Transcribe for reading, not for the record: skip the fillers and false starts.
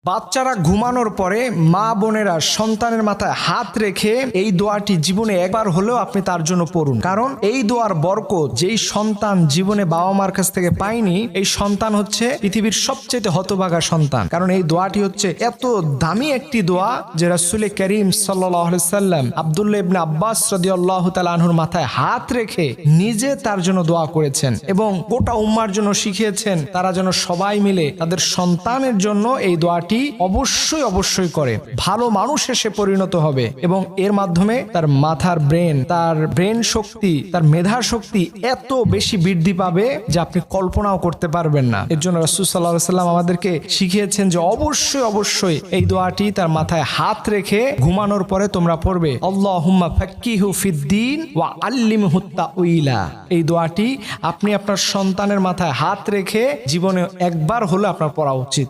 বাচ্চারা ঘুমানোর পরে মা বোনেরা সন্তানের মাথায় হাত রেখে এই দোয়াটি জীবনে একবার হলেও আপনি তার জন্য পড়ুন। কারণ এই দোয়ার বরকত যেই সন্তান জীবনে বাবা মার কাছ থেকে পায়নি, এই সন্তান হচ্ছে পৃথিবীর সবচেয়ে হতভাগা সন্তান। কারণ এই দোয়াটি হচ্ছে এত দামি একটি দোয়া যে রাসূল করিম সাল্লাল্লাহু আলাইহি সাল্লাম আব্দুল্লাহ ইবনে আব্বাস রাদিয়াল্লাহু তাআলা আনহুর মাথায় হাত রেখে নিজে তার জন্য দোয়া করেছেন এবং গোটা উম্মার জন্য শিখিয়েছেন তারা যেন সবাই মিলে তাদের সন্তানের জন্য এই দোয়াটি অবশ্যই করে। ভালো মানুষে সে পরিণত হবে এবং এর মাধ্যমে তার মাথার তার ব্রেন শক্তি, তার মেধা শক্তি এত বেশি বৃদ্ধি পাবে যে আপনি কল্পনাও করতে পারবেন না। এর জন্য রাসূল সাল্লাল্লাহু আলাইহি সাল্লাম আমাদেরকে শিখিয়েছেন যে অবশ্যই এই দোয়াটি তার মাথায় হাত রেখে ঘুমানোর পরে তোমরা পড়বে, আল্লাহুম্মা ফাক্কিহু ফিদ্দীন ওয়া আল্লিমহু তাউইলা। এই দোয়াটি আপনি আপনার সন্তানের মাথায় হাত রেখে জীবনে একবার হলে আপনার পড়া উচিত।